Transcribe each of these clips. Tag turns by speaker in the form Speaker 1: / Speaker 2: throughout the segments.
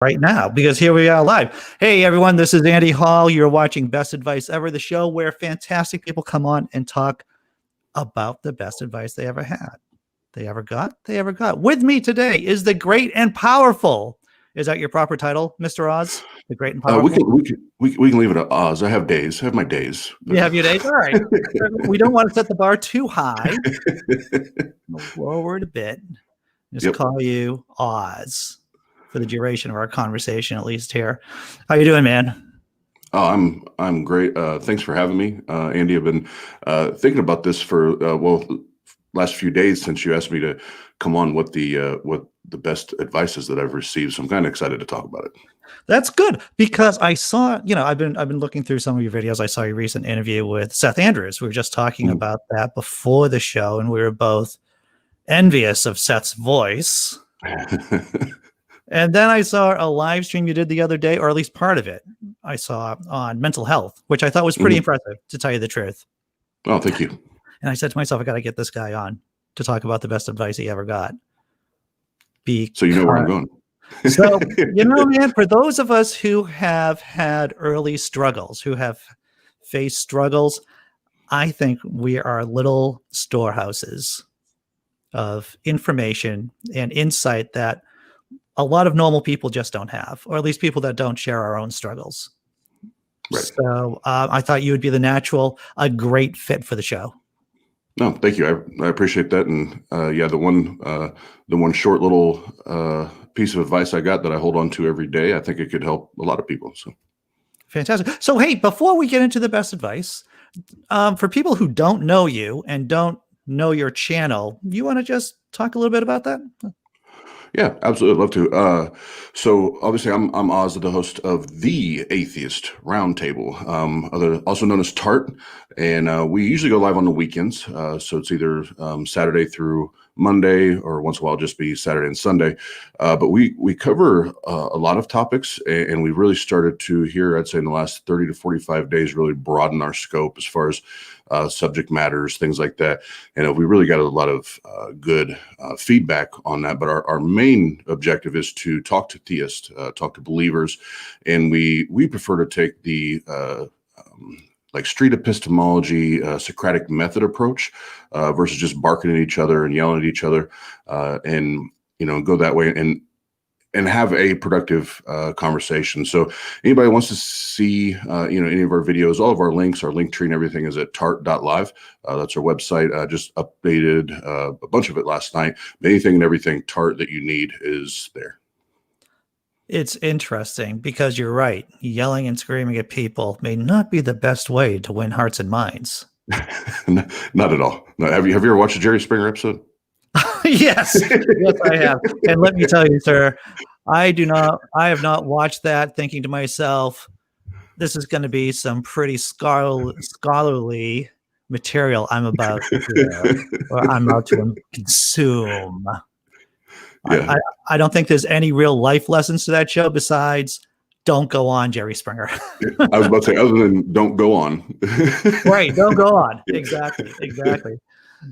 Speaker 1: right now, because here we are live. Hey, everyone, this is Andy Hall. You're watching Best Advice Ever, the show where fantastic people come on and talk about the best advice they ever had, they ever got. With me today is the great and powerful. Is that your proper title, Mr. Oz? The great and powerful?
Speaker 2: We can leave it at Oz. I have days. I have my days.
Speaker 1: You have your days? All right. We don't want to set the bar too high. Lower it a bit. Just call you Oz for the duration of our conversation, at least here. How you doing, man?
Speaker 2: Oh, I'm great. Thanks for having me, Andy. I've been thinking about this for last few days since you asked me to come on. What the best advice is that I've received. So I'm kind of excited to talk about it.
Speaker 1: That's good, because I saw, I've been looking through some of your videos. I saw your recent interview with Seth Andrews. We were just talking about that before the show, and we were both envious of Seth's voice. And then I saw a live stream you did the other day, or at least part of it, I saw on mental health, which I thought was pretty impressive, to tell you the truth.
Speaker 2: Oh, thank you.
Speaker 1: And I said to myself, I got to get this guy on to talk about the best advice he ever got.
Speaker 2: So you know where I'm going.
Speaker 1: So, man, for those of us who have had early struggles, who have faced struggles, I think we are little storehouses of information and insight that a lot of normal people just don't have, or at least people that don't share our own struggles. Right. So I thought you would be a great fit for the show.
Speaker 2: No, thank you. I appreciate that. And the one short little piece of advice I got that I hold on to every day, I think it could help a lot of people. So
Speaker 1: fantastic. So, hey, before we get into the best advice, for people who don't know you and don't know your channel, you want to just talk a little bit about that?
Speaker 2: Yeah, absolutely. I'd love to. So obviously I'm Oz, the host of the Atheist Round Table, also known as TART. And we usually go live on the weekends. So it's either Saturday through Monday, or once in a while just be Saturday and Sunday. But we cover a lot of topics, and we really started to here, I'd say in the last 30 to 45 days, really broaden our scope as far as subject matters, things like that. And we really got a lot of good feedback on that. But our main objective is to talk to theists, talk to believers. And we prefer to take the like street epistemology, Socratic method approach versus just barking at each other and yelling at each other, and go that way and have a productive conversation. So anybody wants to see any of our videos, all of our links, our link tree and everything is at tart.live. That's our website. Just updated a bunch of it last night. Anything and everything TART that you need is there.
Speaker 1: It's interesting because you're right. Yelling and screaming at people may not be the best way to win hearts and minds.
Speaker 2: Not at all. No, have you ever watched a Jerry Springer episode?
Speaker 1: Yes, I have. And let me tell you, sir, I have not watched that thinking to myself, this is going to be some pretty scholarly material I'm about to consume. Yeah. I don't think there's any real life lessons to that show besides don't go on, Jerry Springer.
Speaker 2: I was about to say, other than don't go on.
Speaker 1: Right, don't go on. Exactly.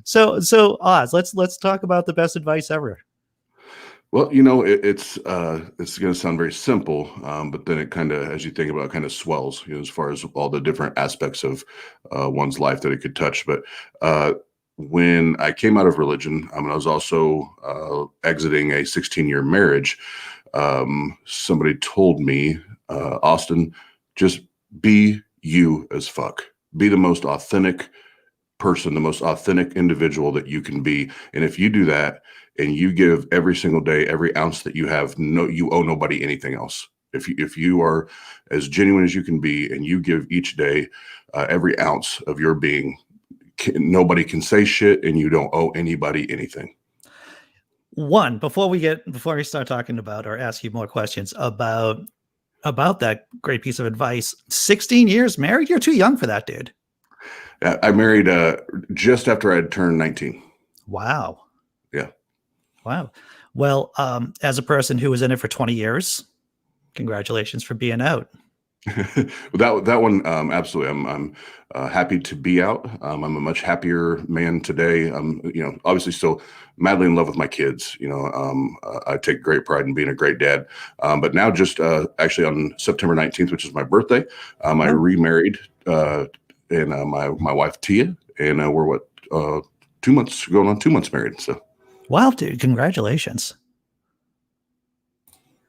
Speaker 1: So Oz, let's talk about the best advice ever.
Speaker 2: Well, it's going to sound very simple, but then it kind of, as you think about it, kind of swells, as far as all the different aspects of one's life that it could touch. But when I came out of religion, I was also exiting a 16-year marriage. Somebody told me, Austin, just be you as fuck. Be the most authentic person, the most authentic individual that you can be. And if you do that and you give every single day, every ounce that you have, you owe nobody anything else. If you are as genuine as you can be and you give each day every ounce of your being, nobody can say shit and you don't owe anybody anything.
Speaker 1: Before we start talking about or ask you more questions about that great piece of advice, 16 years married, you're too young for that, dude.
Speaker 2: I married just after I had turned 19.
Speaker 1: Wow.
Speaker 2: Yeah.
Speaker 1: Wow. Well, as a person who was in it for 20 years, congratulations for being out.
Speaker 2: That one, absolutely. I'm happy to be out. I'm a much happier man today. I'm, obviously still madly in love with my kids. I take great pride in being a great dad. But now, just actually on September 19th, which is my birthday, I
Speaker 1: Oh,
Speaker 2: remarried, and my wife Tia, and we're 2 months going on 2 months married. So
Speaker 1: wow, dude! Congratulations.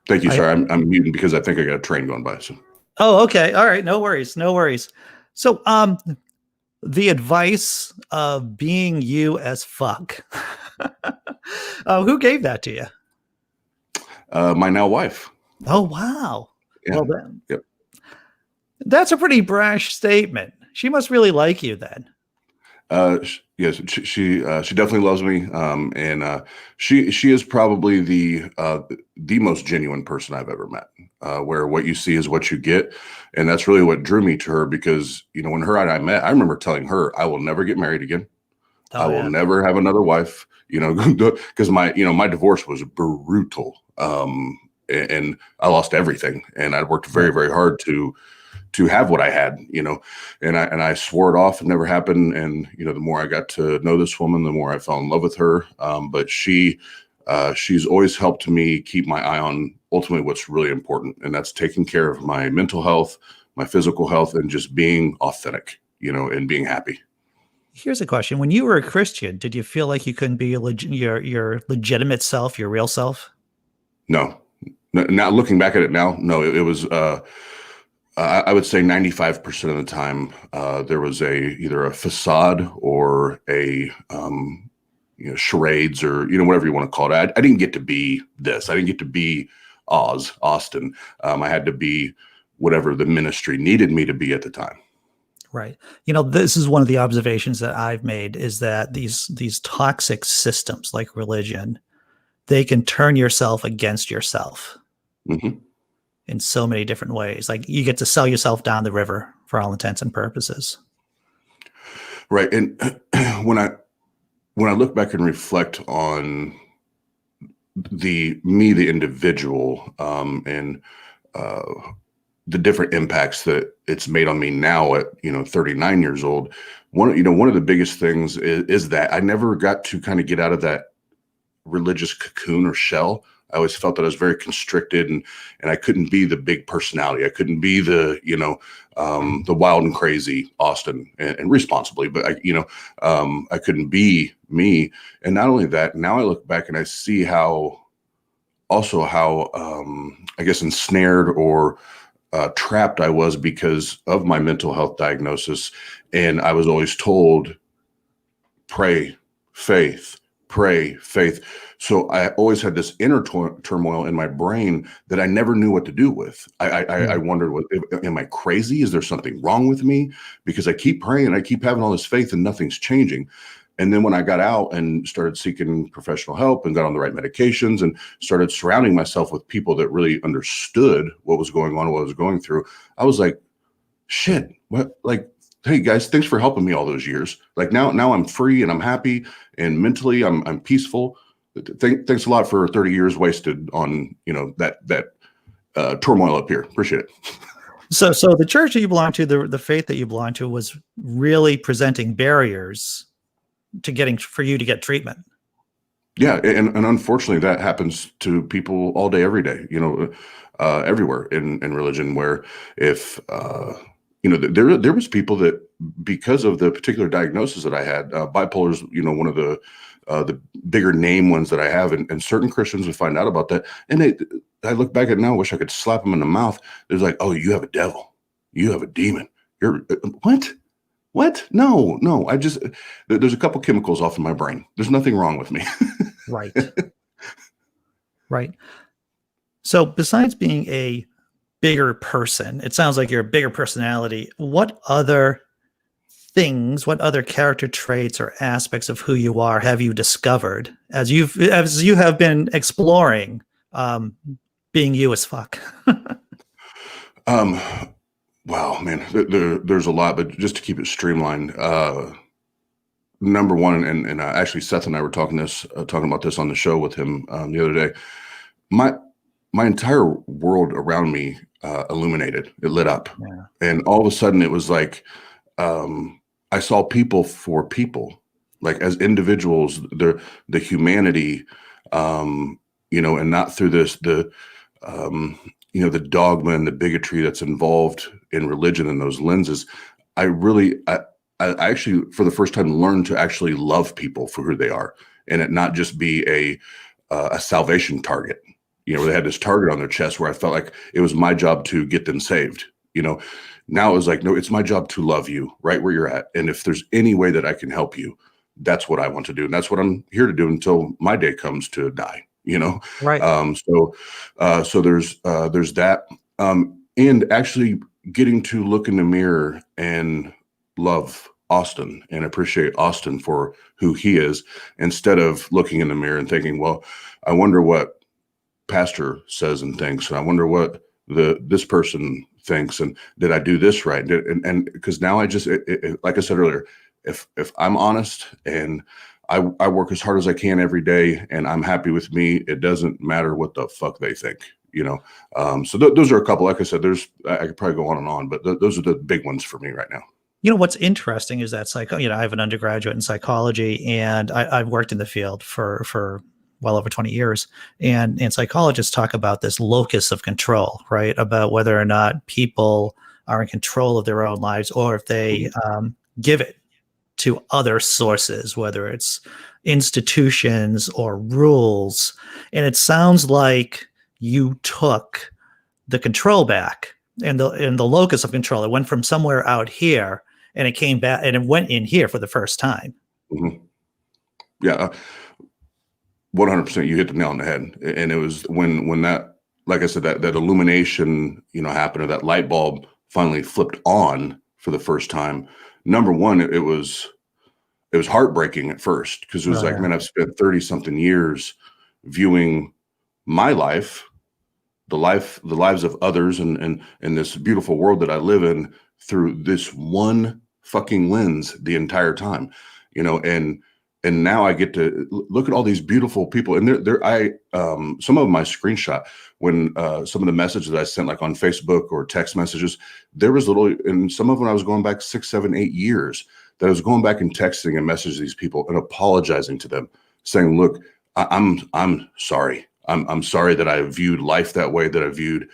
Speaker 2: thank you.
Speaker 1: I
Speaker 2: Sorry, I'm muting because I think I got a train going by. So.
Speaker 1: Oh, okay. All right. No worries. No worries. So, the advice of being you as fuck. Who gave that to you?
Speaker 2: My now wife.
Speaker 1: Oh, wow.
Speaker 2: Yeah.
Speaker 1: Well, that's a pretty brash statement. She must really like you then.
Speaker 2: Yes, she definitely loves me, and she is probably the most genuine person I've ever met. Where what you see is what you get, and that's really what drew me to her. Because when her and I met, I remember telling her, "I will never get married again. I
Speaker 1: Oh,
Speaker 2: will
Speaker 1: yeah.
Speaker 2: never have another wife." Because my divorce was brutal, and I lost everything, and I worked very very hard to have what I had, and I swore it off. It never happened. And, the more I got to know this woman, the more I fell in love with her. But she's always helped me keep my eye on ultimately what's really important. And that's taking care of my mental health, my physical health, and just being authentic, and being happy.
Speaker 1: Here's a question. When you were a Christian, did you feel like you couldn't be your legitimate self, your real self?
Speaker 2: No, now looking back at it now, no, it was, I would say 95% of the time, there was either a facade or a, charades, or, whatever you want to call it. I didn't get to be this. I didn't get to be Austin. I had to be whatever the ministry needed me to be at the time.
Speaker 1: Right. This is one of the observations that I've made, is that these toxic systems like religion, they can turn yourself against yourself
Speaker 2: Hmm.
Speaker 1: in so many different ways. Like, you get to sell yourself down the river for all intents and purposes.
Speaker 2: Right. And when I look back and reflect on the individual, and uh, the different impacts that it's made on me now at 39 years old, one of the biggest things is that I never got to kind of get out of that religious cocoon or shell. I always felt that I was very constricted, and I couldn't be the big personality. I couldn't be the wild and crazy Austin, and responsibly, but I couldn't be me. And not only that, now I look back and I see how I guess ensnared or trapped I was because of my mental health diagnosis. And I was always told, pray, faith, pray, faith. So I always had this inner turmoil in my brain that I never knew what to do with. I wondered, am I crazy? Is there something wrong with me? Because I keep praying, I keep having all this faith, and nothing's changing. And then when I got out and started seeking professional help and got on the right medications and started surrounding myself with people that really understood what was going on, what I was going through, I was like, shit, what? Like, hey guys, thanks for helping me all those years. Like now I'm free and I'm happy, and mentally I'm peaceful. Thanks a lot for 30 years wasted on, that turmoil up here. Appreciate it.
Speaker 1: So the church that you belong to, the faith that you belong to, was really presenting barriers for you to get treatment.
Speaker 2: Yeah, and unfortunately, that happens to people all day, every day. Everywhere in religion, where if there was people that, because of the particular diagnosis that I had, bipolar is one of the bigger name ones that I have, and certain Christians would find out about that, and I look back at it now, I wish I could slap them in the mouth. It's like, oh, you have a devil, you have a demon. You're what? What? No. There's a couple chemicals off in my brain. There's nothing wrong with me.
Speaker 1: Right. Right. So besides being a bigger person, it sounds like you're a bigger personality. What other character traits or aspects of who you are have you discovered as you have been exploring being you as fuck?
Speaker 2: um, wow, man, there's a lot, but just to keep it streamlined, number one, and actually Seth and I were talking about this on the show with him the other day. My entire world around me illuminated. It lit up.
Speaker 1: Yeah.
Speaker 2: And all of a sudden it was like, I saw people for people, like as individuals, the humanity, and not through the dogma and the bigotry that's involved in religion and those lenses. I actually, for the first time, learned to actually love people for who they are, and it not just be a salvation target. Where they had this target on their chest where I felt like it was my job to get them saved. Now it was like, no, it's my job to love you right where you're at. And if there's any way that I can help you, that's what I want to do. And that's what I'm here to do until my day comes to die,
Speaker 1: Right.
Speaker 2: So there's that. And actually getting to look in the mirror and love Austin and appreciate Austin for who he is, instead of looking in the mirror and thinking, well, I wonder what pastor says and thinks, and I wonder what this person thinks, and did I do this right? And because now I just, like I said earlier, if I'm honest and I work as hard as I can every day and I'm happy with me, it doesn't matter what the fuck they think, so those are a couple. Like I said, I could probably go on and on, but those are the big ones for me right now.
Speaker 1: What's interesting is that I have an undergraduate in psychology, and I've worked in the field for well over 20 years. And psychologists talk about this locus of control, right? About whether or not people are in control of their own lives, or if they give it to other sources, whether it's institutions or rules. And it sounds like you took the control back, and the locus of control. It went from somewhere out here and it came back and it went in here for the first time.
Speaker 2: Mm-hmm. Yeah. 100%, you hit the nail on the head. And it was when that, like I said, that illumination, happened, or that light bulb finally flipped on for the first time. Number one, it was heartbreaking at first, because it was man, I've spent 30 something years viewing my life, the lives of others, and this beautiful world that I live in through this one fucking lens the entire time, and now I get to look at all these beautiful people, and some of them I screenshot when some of the messages that I sent, like on Facebook or text messages, there was and some of them I was going back 6, 7, 8 years, that I was going back and texting and messaging these people and apologizing to them, saying, look, I'm sorry. I'm sorry that I viewed life that way, that I viewed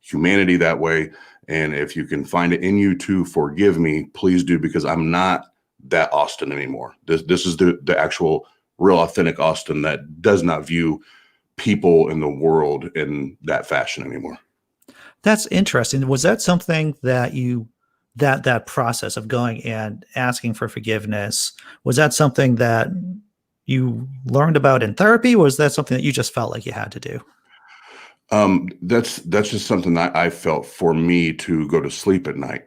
Speaker 2: humanity that way. And if you can find it in you to forgive me, please do, because I'm not that Austin anymore. This is the actual real authentic Austin that does not view people in the world in that fashion anymore.
Speaker 1: That's interesting. Was that something that that process of going and asking for forgiveness, was that something that you learned about in therapy? Or was that something that you just felt like you had to do?
Speaker 2: That's just something that I felt for me to go to sleep at night,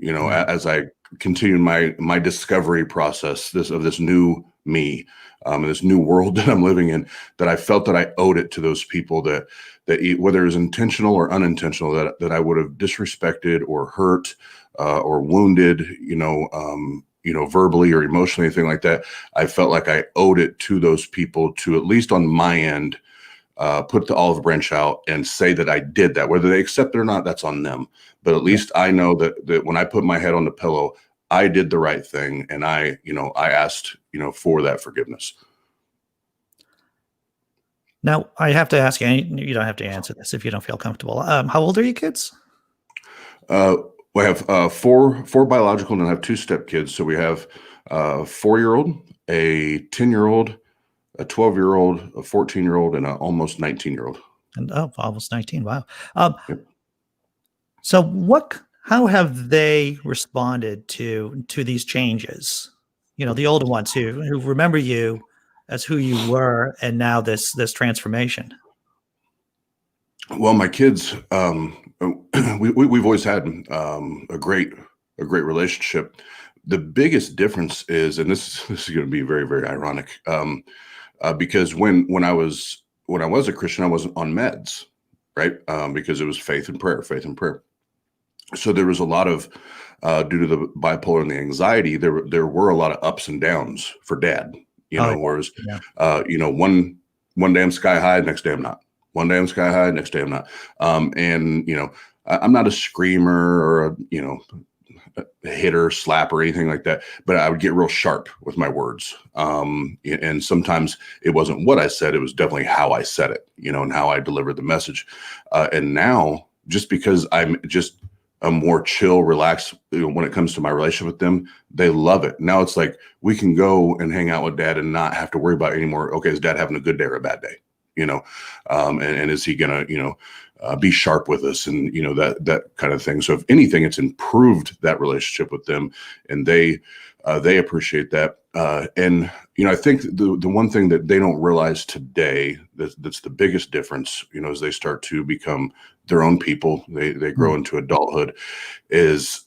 Speaker 2: as I continued my discovery process, of this new me, and this new world that I'm living in, that I felt that I owed it to those people that whether it was intentional or unintentional, that I would have disrespected or hurt, or wounded, verbally or emotionally, anything like that. I felt like I owed it to those people to, at least on my end, put the olive branch out and say that I did that. Whether they accept it or not, that's on them. But at least I know that when I put my head on the pillow, I did the right thing, and I asked, for that forgiveness.
Speaker 1: Now, I have to ask you, you don't have to answer this if you don't feel comfortable. How old are your kids?
Speaker 2: I have four biological, and I have 2 stepkids. So we have a 4-year-old, a 10-year-old, a 12-year-old, a 14-year-old, and an almost 19-year-old.
Speaker 1: And almost 19. Wow.
Speaker 2: Yep.
Speaker 1: So how have they responded to these changes? The older ones who remember you as who you were, and now this transformation.
Speaker 2: Well, my kids, we've always had a great relationship. The biggest difference is, and this is going to be very, very ironic, because when I was a Christian, I wasn't on meds, right? Because it was faith and prayer. So there was a lot of, due to the bipolar and the anxiety, there were a lot of ups and downs for Dad. Whereas, one day I'm sky high, next day I'm not. One day I'm sky high, next day I'm not. And I'm not a screamer or a hitter, slap, or anything like that, but I would get real sharp with my words. And sometimes it wasn't what I said, it was definitely how I said it, and how I delivered the message. And now, just because I'm just a more chill, relaxed, when it comes to my relationship with them, they love it. Now it's like we can go and hang out with dad and not have to worry about anymore. Okay, is dad having a good day or a bad day? And is he gonna, be sharp with us, and that kind of thing. So if anything, it's improved that relationship with them, and they appreciate that. And I think the one thing that they don't realize today that's the biggest difference, as they start to become their own people, they grow into adulthood, is,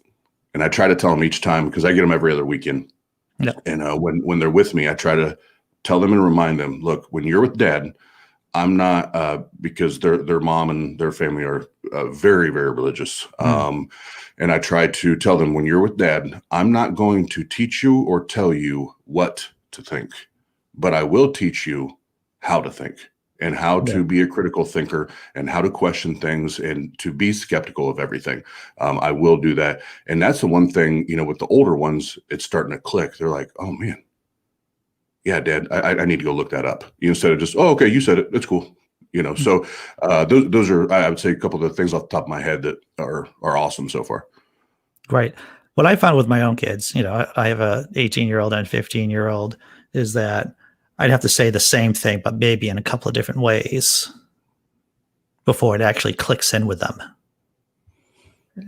Speaker 2: and I try to tell them each time, because I get them every other weekend.
Speaker 1: Yeah.
Speaker 2: And when they're with me, I try to tell them and remind them, look, when you're with dad, I'm not, because their mom and their family are very, very religious. And I try to tell them, when you're with dad, I'm not going to teach you or tell you what to think, but I will teach you how to think, and how to be a critical thinker, and how to question things, and to be skeptical of everything. I will do that. And that's the one thing, with the older ones, it's starting to click. They're like, oh man, yeah, dad, I need to go look that up, instead of just, oh, okay, you said it, it's cool. So those are, I would say, a couple of the things off the top of my head that are awesome so far.
Speaker 1: Right. What I found with my own kids, I have a 18-year-old and 15-year-old, is that I'd have to say the same thing, but maybe in a couple of different ways before it actually clicks in with them.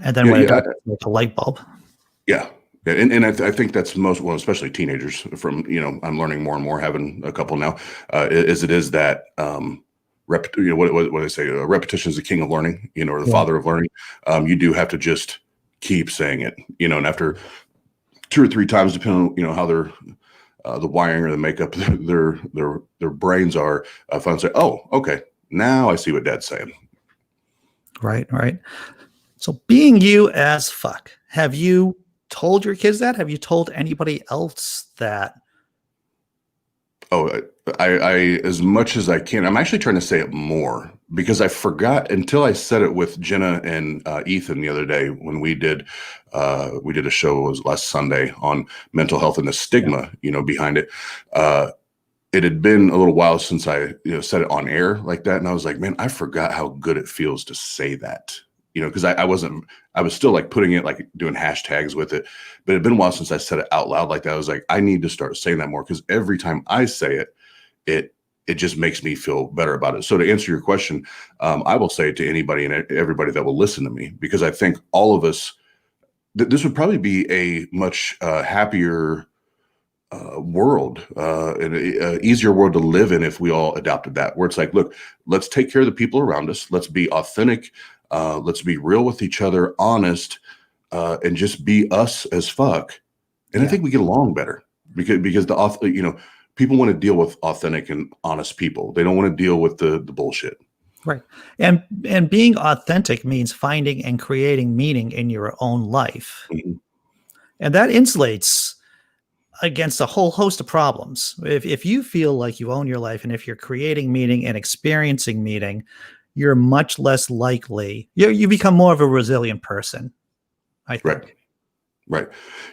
Speaker 1: And then when it does, it's a light bulb.
Speaker 2: Yeah. And I think that's especially teenagers, from, I'm learning more and more, having a couple now, is that, what do they say? Repetition is the king of learning, or the father of learning. You do have to just keep saying it, and after 2 or 3 times, depending on, how they're, the wiring or the makeup, their brains are, finally say, oh, okay, now I see what dad's saying.
Speaker 1: Right. So, being you as fuck, have you told your kids that? Have you told anybody else that?
Speaker 2: Oh, I as much as I can. I'm actually trying to say it more, because I forgot until I said it with Jenna and Ethan the other day, when we did a show, it was last Sunday, on mental health and the stigma, behind it. It had been a little while since I said it on air like that, and I was like, man, I forgot how good it feels to say that. Because I was still like putting it, like doing hashtags with it, but it had been a while since I said it out loud like that. I was like, I need to start saying that more, because every time I say it, it just makes me feel better about it. So to answer your question, I will say it to anybody and everybody that will listen to me, because I think all of us, this would probably be a much happier world, and an easier world to live in, if we all adopted that, where it's like, look, let's take care of the people around us. Let's be authentic. Let's be real with each other, honest, and just be us as fuck. And I think we get along better, because people want to deal with authentic and honest people. They don't want to deal with the bullshit.
Speaker 1: Right. And being authentic means finding and creating meaning in your own life. Mm-hmm. And that insulates against a whole host of problems. If you feel like you own your life, and if you're creating meaning and experiencing meaning, you're much less likely, you become more of a resilient person, I think.
Speaker 2: Right.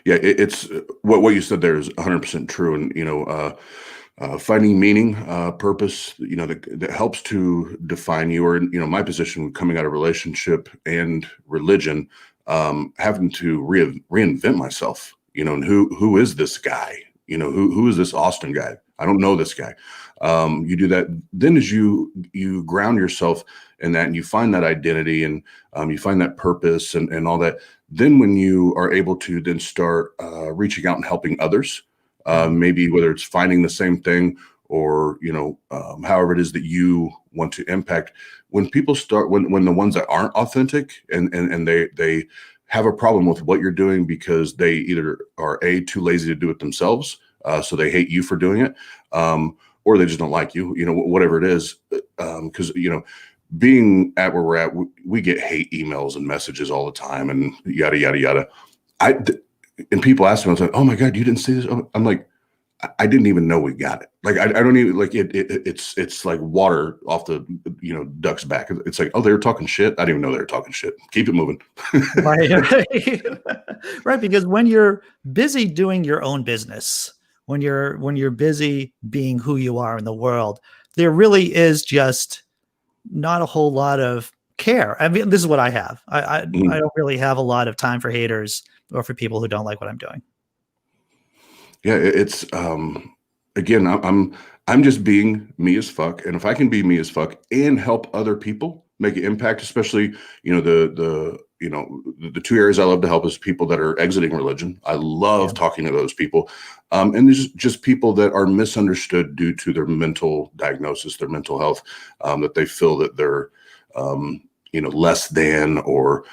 Speaker 2: Yeah. It's what you said there is 100% true. And, finding meaning, purpose, that helps to define you, or, my position coming out of relationship and religion, having to reinvent myself, and who is this guy? Who is this Austin guy? I don't know this guy. You do that. Then as you ground yourself in that, and you find that identity, and you find that purpose, and all that, then when you are able to then start reaching out and helping others, maybe whether it's finding the same thing, or, however it is that you want to impact, when people start, when the ones that aren't authentic, and they have a problem with what you're doing, because they either are too lazy to do it themselves, so they hate you for doing it, or they just don't like you, whatever it is, because being at where we're at, we get hate emails and messages all the time, and yada yada yada. And people ask me, I was like, oh my God, you didn't see this? I'm like, I didn't even know we got it. Like, I don't even like it. It's like water off the, duck's back. It's like, oh, they were talking shit. I didn't even know they were talking shit. Keep it moving.
Speaker 1: Right. Right. Because when you're busy doing your own business, when you're busy being who you are in the world, there really is just not a whole lot of care. I mean, this is what I have. I don't really have a lot of time for haters or for people who don't like what I'm doing.
Speaker 2: Yeah, it's again, I'm just being me as fuck, and if I can be me as fuck and help other people make an impact, especially the two areas I love to help is people that are exiting religion. I love talking to those people, and there's just people that are misunderstood due to their mental diagnosis, their mental health, that they feel that they're less than, or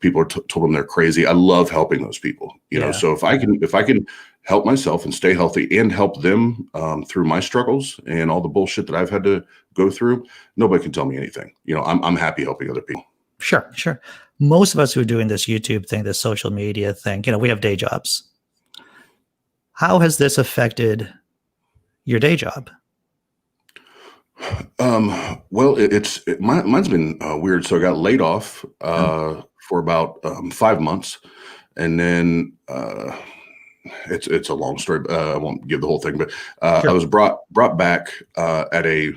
Speaker 2: people are told them they're crazy. I love helping those people, so if I can help myself and stay healthy and help them through my struggles and all the bullshit that I've had to go through, nobody can tell me anything. I'm happy helping other people.
Speaker 1: Sure. Most of us who are doing this YouTube thing, this social media thing, we have day jobs. How has this affected your day job?
Speaker 2: Well, mine's been weird. So I got laid off for about 5 months, and then it's a long story. I won't give the whole thing, but I was brought back at a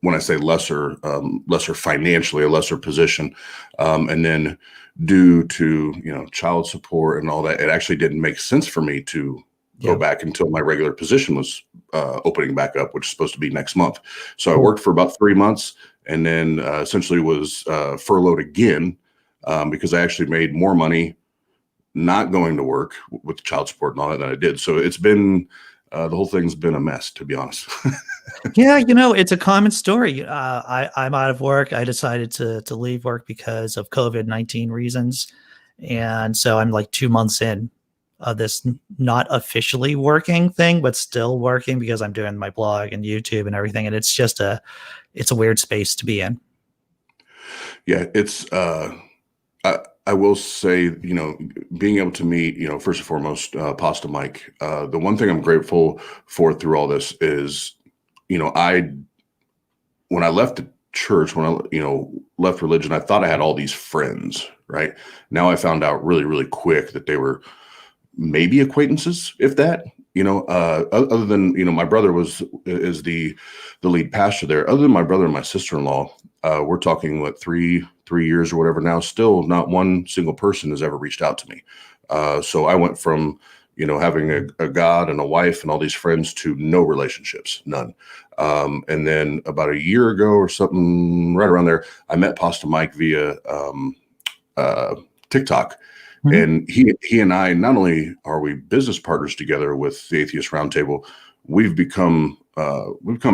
Speaker 2: when I say lesser financially, a lesser position, and then due to child support and all that, it actually didn't make sense for me to go back until my regular position was opening back up, which is supposed to be next month. So I worked for about 3 months, and then essentially was furloughed again because I actually made more money not going to work with child support and all that than I did. So it's been the whole thing's been a mess, to be honest.
Speaker 1: Yeah, it's a common story. I'm out of work. I decided to leave work because of COVID-19 reasons, and so I'm like 2 months in of this not officially working thing, but still working because I'm doing my blog and YouTube and everything. And it's just it's a weird space to be in.
Speaker 2: Yeah, it's I will say, being able to meet, first and foremost, Pasta Mike. The one thing I'm grateful for through all this is, when I left the church, when I, left religion, I thought I had all these friends, right? Now I found out really, really quick that they were maybe acquaintances, if that, other than, my brother is the lead pastor there. Other than my brother and my sister-in-law, we're talking three years or whatever now, still not one single person has ever reached out to me. So I went from, having a God and a wife and all these friends to no relationships, none. And then about a year ago or something, right around there, I met Pasta Mike via TikTok. Mm-hmm. And he and I, not only are we business partners together with the Atheist Round Table, we've become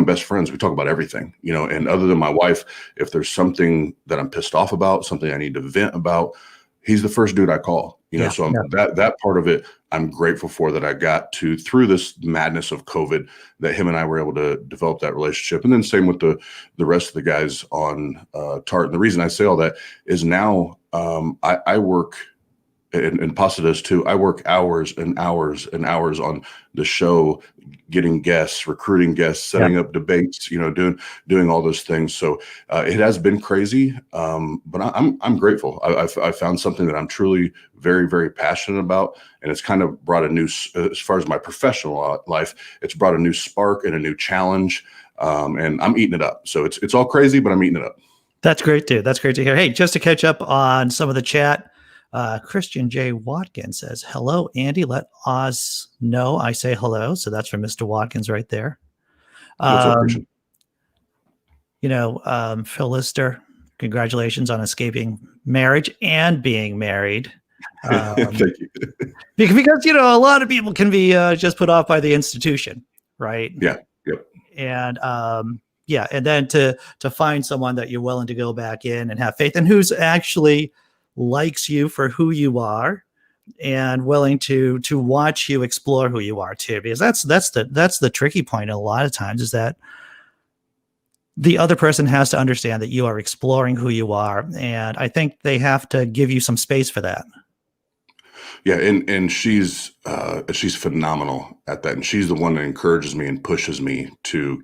Speaker 2: best friends. We talk about everything, and other than my wife, if there's something that I'm pissed off about, something I need to vent about, he's the first dude I call, so that part of it, I'm grateful for, that I got to, through this madness of COVID, that him and I were able to develop that relationship. And then same with the rest of the guys on TART. And the reason I say all that is now I work, and Pasta does too. I work hours and hours and hours on the show, getting guests, recruiting guests, setting up debates, doing all those things. So it has been crazy, but I'm grateful. I found something that I'm truly very, very passionate about, and it's kind of brought a new, as far as my professional life, it's brought a new spark and a new challenge, and I'm eating it up. So it's all crazy, but I'm eating it up.
Speaker 1: That's great, dude. That's great to hear. Hey, just to catch up on some of the chat. Christian J. Watkins says, hello, Andy. Let Oz know I say hello. So that's from Mr. Watkins right there.
Speaker 2: What's up, Christian?
Speaker 1: Phil Lister, congratulations on escaping marriage and being married.
Speaker 2: Thank you.
Speaker 1: Because, a lot of people can be just put off by the institution, right?
Speaker 2: Yeah. Yep.
Speaker 1: And and then to find someone that you're willing to go back in and have faith in, who's actually likes you for who you are and willing to watch you explore who you are too, because that's the tricky point a lot of times, is that the other person has to understand that you are exploring who you are, and I think they have to give you some space for that.
Speaker 2: Yeah, and she's phenomenal at that, and she's the one that encourages me and pushes me to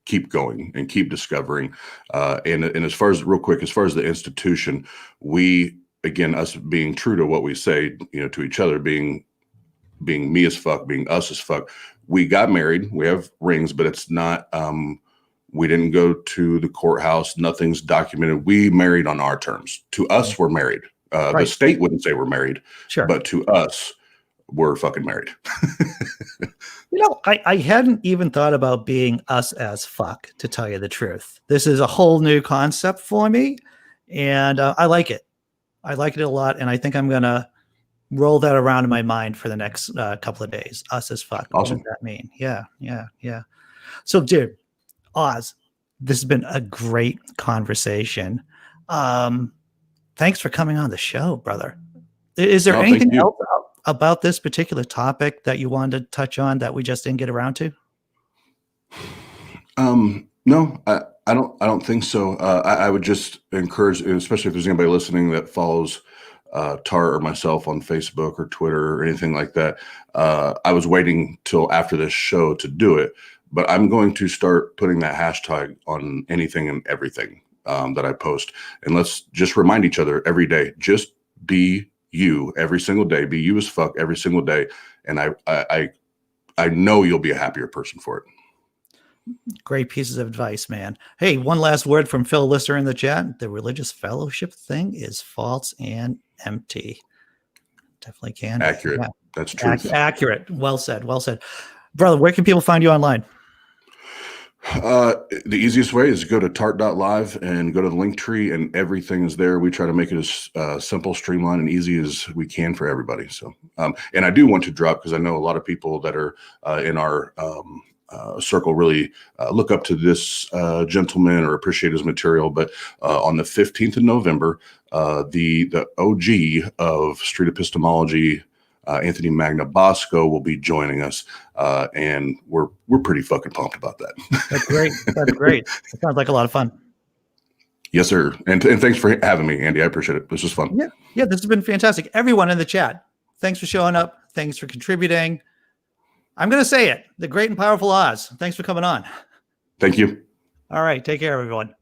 Speaker 2: keep going and keep discovering. And as far as real quick, as far as the institution, we again us being true to what we say, to each other, being me as fuck, being us as fuck. We got married. We have rings, but it's not. We didn't go to the courthouse. Nothing's documented. We married on our terms. To us, we're married.
Speaker 1: Right.
Speaker 2: The state wouldn't say we're married,
Speaker 1: Sure.
Speaker 2: but to us, we're fucking married.
Speaker 1: I hadn't even thought about being us as fuck, to tell you the truth. This is a whole new concept for me, and I like it. I like it a lot, and I think I'm going to roll that around in my mind for the next couple of days. Us as fuck.
Speaker 2: Awesome.
Speaker 1: What does that mean? Yeah. So, dude, Oz, this has been a great conversation. Thanks for coming on the show, brother. Is there anything else about this particular topic that you wanted to touch on that we just didn't get around to?
Speaker 2: No, I don't think so. I would just encourage, especially if there's anybody listening that follows TART or myself on Facebook or Twitter or anything like that. I was waiting till after this show to do it, but I'm going to start putting that hashtag on anything and everything that I post. And let's just remind each other every day, just be you every single day, be you as fuck every single day. And I know you'll be a happier person for it.
Speaker 1: Great pieces of advice, man. Hey, one last word from Phil Lister in the chat. The religious fellowship thing is false and empty. Definitely can.
Speaker 2: Accurate. Yeah. That's true.
Speaker 1: Accurate. Well said. Brother, where can people find you online?
Speaker 2: The easiest way is to go to tart.live and go to the link tree, and everything is there. We try to make it as simple, streamlined, and easy as we can for everybody. So, and I do want to drop, because I know a lot of people that are in our circle really look up to this gentleman or appreciate his material. But on the 15th of November, the OG of street epistemology, Anthony Magna Bosco, will be joining us, and we're pretty fucking pumped about that.
Speaker 1: That's great. It sounds like a lot of fun.
Speaker 2: Yes, sir. And thanks for having me, Andy. I appreciate it. This was fun.
Speaker 1: Yeah, this has been fantastic. Everyone in the chat, thanks for showing up. Thanks for contributing. I'm going to say it. The great and powerful Oz. Thanks for coming on.
Speaker 2: Thank you.
Speaker 1: All right. Take care, everyone.